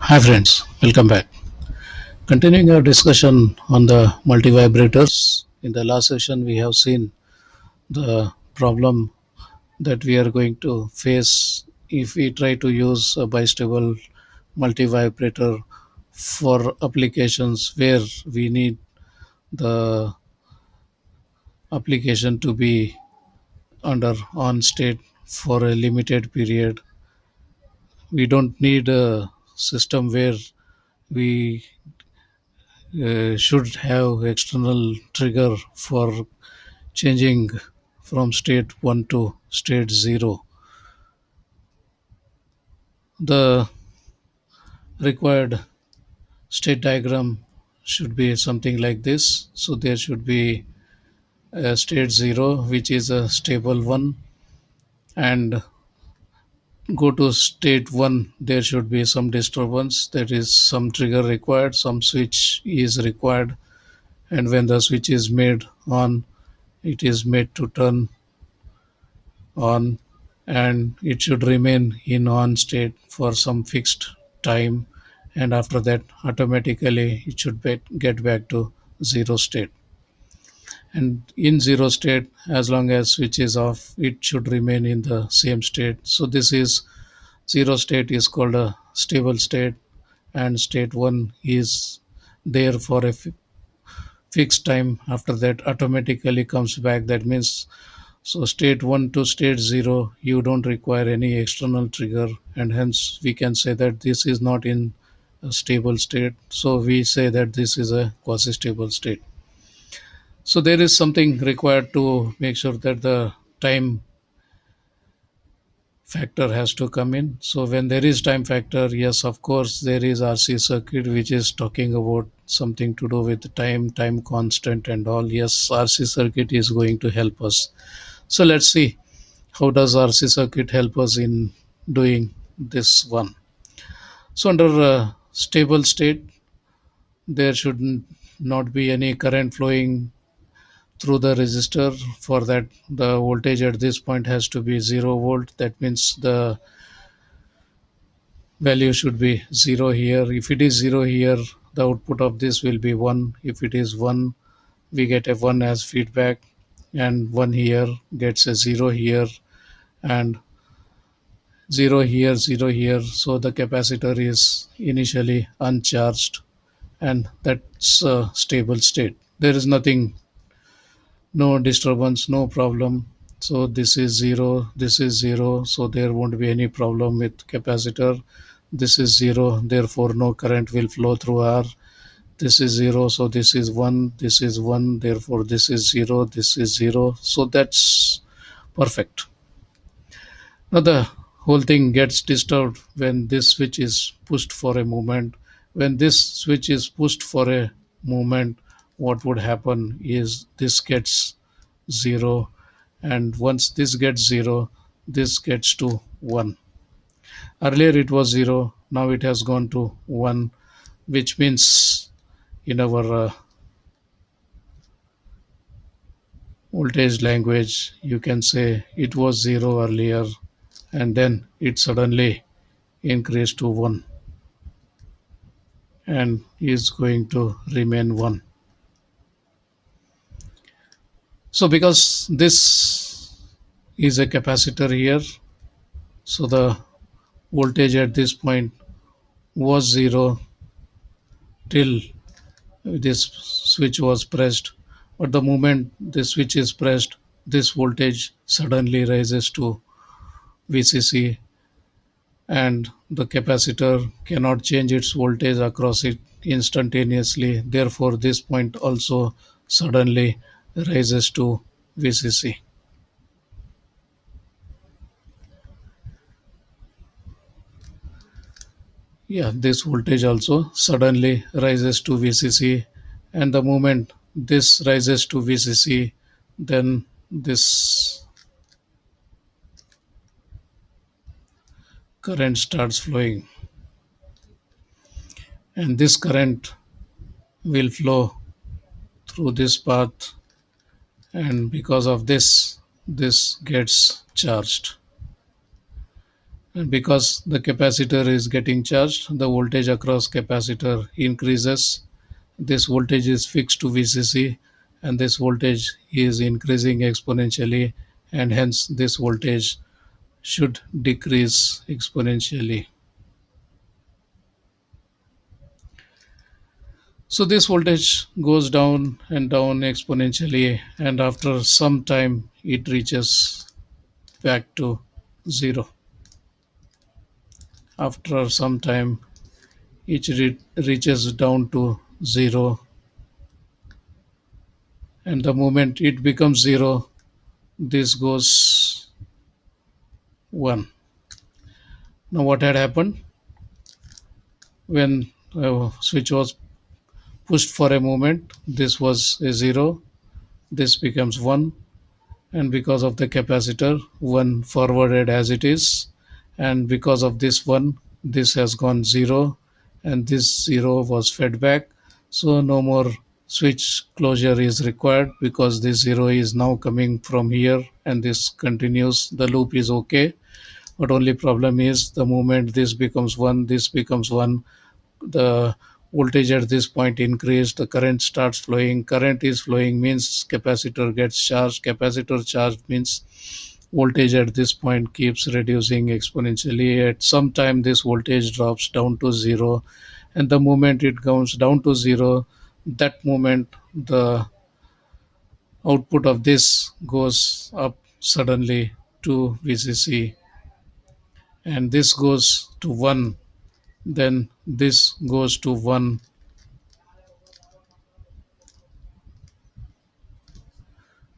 Hi friends, welcome back. Continuing our discussion on the multivibrators. In the last session, we have seen the problem that we are going to face if we try to use a bistable multivibrator for applications where we need the application to be under on state for a limited period. We don't need a system where we should have external trigger for changing from state 1 to state 0. The required state diagram should be something like this. So there should be a state 0 which is a stable one, and go to state 1 there should be some disturbance, that is some trigger required, some switch is required, and when the switch is made on, it is made to turn on, and it should remain in on state for some fixed time, and after that automatically it should get back to zero state. And in zero state, as long as switch is off, it should remain in the same state. So this is zero state is called a stable state, and state 1 is there for a fixed time. After that automatically comes back. That means, so state 1 to state 0, you don't require any external trigger, and hence we can say that this is not in a stable state. So we say that this is a quasi-stable state. So there is something required to make sure that the time factor has to come in. So when there is time factor, yes, of course, there is RC circuit which is talking about something to do with time constant and all. Yes, RC circuit is going to help us. So let's see, how does RC circuit help us in doing this one? So under stable state, there should not be any current flowing through the resistor. For that, the voltage at this point has to be 0 volt. That means the value should be 0 here. If it is 0 here, the output of this will be 1. If it is 1, we get a 1 as feedback, and 1 here gets a 0 here, and 0 here, 0 here. So the capacitor is initially uncharged, and that's a stable state. There is nothing, no disturbance, no problem. So this is 0, this is 0, so there won't be any problem with capacitor. This is 0, therefore no current will flow through R. This is 0, so this is 1, this is 1, therefore this is 0, this is 0. So that's perfect. Now the whole thing gets disturbed when this switch is pushed for a moment. When this switch is pushed for a moment, what would happen is this gets 0, and once this gets 0, this gets to 1. Earlier it was 0, now it has gone to 1, which means in our voltage language, you can say it was 0 earlier, and then it suddenly increased to 1, and is going to remain 1. So because this is a capacitor here, so the voltage at this point was 0 till this switch was pressed. But the moment the switch is pressed, this voltage suddenly rises to VCC, and the capacitor cannot change its voltage across it instantaneously. Therefore, this point also suddenly rises to VCC. Yeah, this voltage also suddenly rises to VCC, and the moment this rises to VCC, then this current starts flowing, and this current will flow through this path, and because of this, this gets charged, And because the capacitor is getting charged, the voltage across capacitor increases. This voltage is fixed to VCC, and this voltage is increasing exponentially, and hence this voltage should decrease exponentially. So this voltage goes down and down exponentially, and after some time it reaches back to zero. After some time reaches down to zero, and the moment it becomes zero, this goes 1. Now what had happened when switch was pushed for a moment, this was a 0, this becomes 1, and because of the capacitor 1 forwarded as it is, and because of this 1 this has gone 0, and this 0 was fed back, so no more switch closure is required because this 0 is now coming from here, and this continues, the loop is okay. But only problem is the moment this becomes 1, this becomes 1, the voltage at this point increased, the current starts flowing, current is flowing means capacitor gets charged, capacitor charged means voltage at this point keeps reducing exponentially. At some time this voltage drops down to 0, and the moment it comes down to 0, that moment the output of this goes up suddenly to VCC, and this goes to 1, then this goes to 1.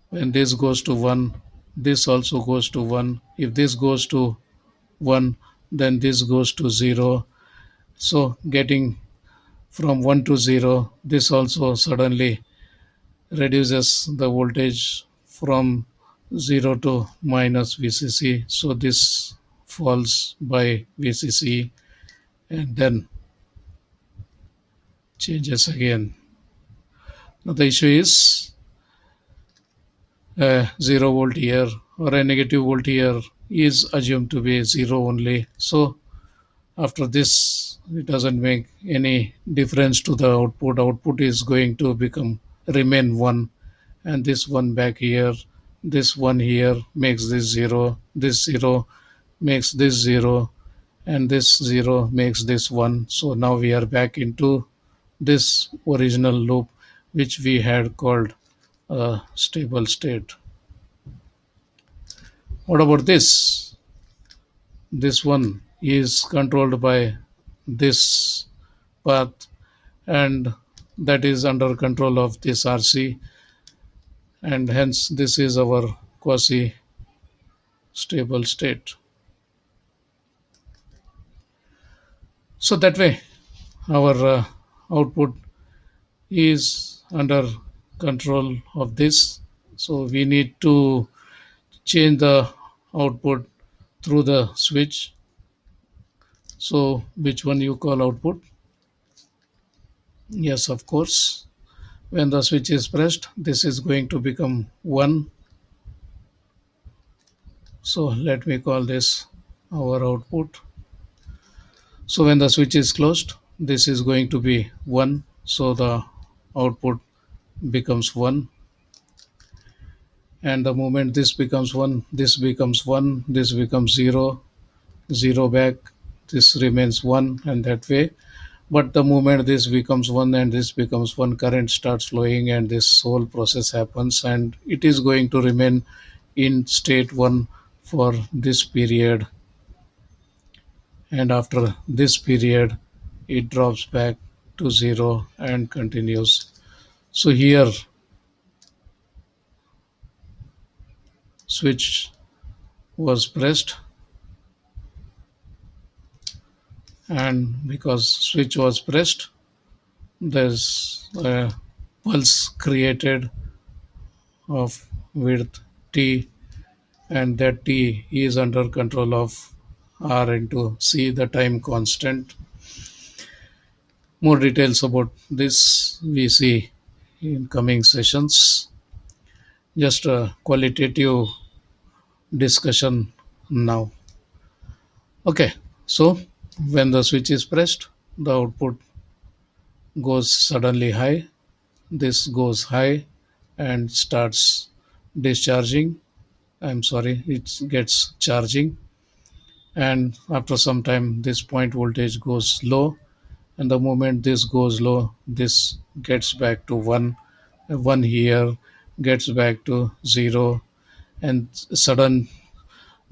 When this goes to 1, this also goes to 1. If this goes to 1, then this goes to 0. So getting from 1 to 0, this also suddenly reduces the voltage from 0 to minus VCC. So this falls by VCC and then changes again. Now the issue is a 0 volt here or a negative volt here is assumed to be 0 only. So after this, it doesn't make any difference to the output. Output is going to become remain 1, and this 1 back here, this 1 here makes this 0, this 0 makes this 0, and this 0 makes this 1. So now we are back into this original loop which we had called a stable state. What about this? This one is controlled by this path, and that is under control of this RC, and hence this is our quasi stable state. So that way our output is under control of this. So we need to change the output through the switch. So which one you call output? Yes, of course. When the switch is pressed, this is going to become 1. So let me call this our output. So when the switch is closed, this is going to be 1. So the output becomes 1. And the moment this becomes 1, this becomes 1, this becomes 0, 0 back, this remains 1, and that way. But the moment this becomes 1 and this becomes 1, current starts flowing, and this whole process happens, and it is going to remain in state 1 for this period, and after this period it drops back to 0 and continues. So here switch was pressed, and because switch was pressed, there's a pulse created of width t, and that t is under control of r into c, the time constant. More details about this we see in coming sessions. Just a qualitative discussion now. Okay, so when the switch is pressed, the output goes suddenly high. This goes high and starts discharging. I'm sorry, it gets charging. And after some time, this point voltage goes low. And the moment this goes low, this gets back to 1, 1 here, gets back to 0, and sudden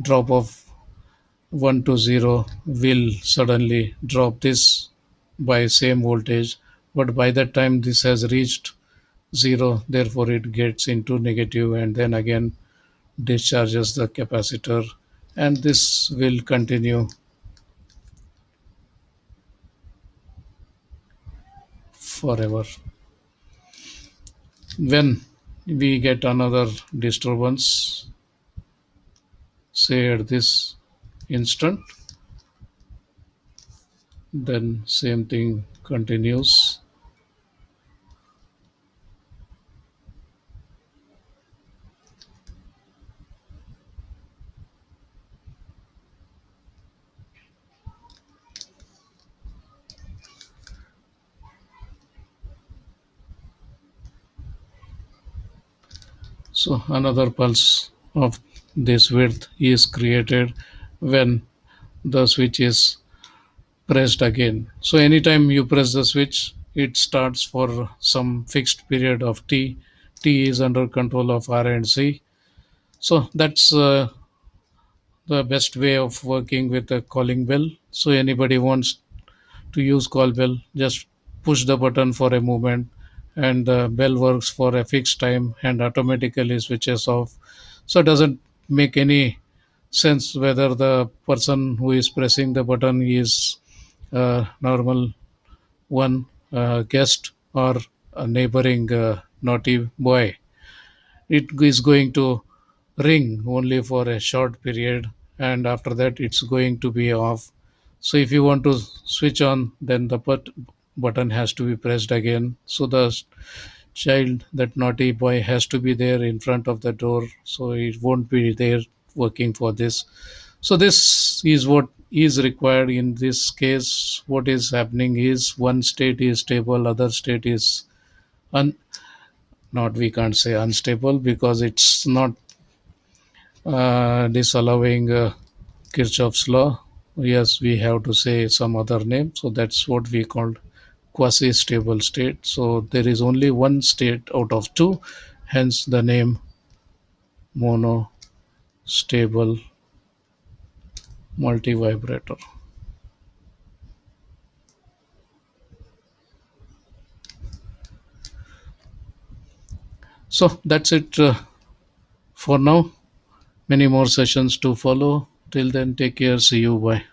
drop of 1 to 0 will suddenly drop this by same voltage, but by that time this has reached 0, therefore it gets into negative and then again discharges the capacitor, and this will continue forever. When we get another disturbance, say at this instant, then same thing continues. So another pulse of this width is created when the switch is pressed again. So anytime you press the switch, it starts for some fixed period of t. T is under control of R and C. So that's the best way of working with a calling bell. So anybody wants to use call bell, just push the button for a moment, and the bell works for a fixed time and automatically switches off. So it doesn't make any sense whether the person who is pressing the button is a normal one, guest, or a neighboring naughty boy. It is going to ring only for a short period, and after that it's going to be off. So if you want to switch on, then the button has to be pressed again. So the child, that naughty boy, has to be there in front of the door, so it won't be there working for this. So this is what is required in this case. What is happening is one state is stable, other state is un not, we can't say unstable because it's not disallowing Kirchhoff's law. Yes, we have to say some other name. So that's what we called quasi-stable state. So there is only one state out of two, hence the name monostable multivibrator. So that's it for now. Many more sessions to follow. Till then, take care. See you. Bye.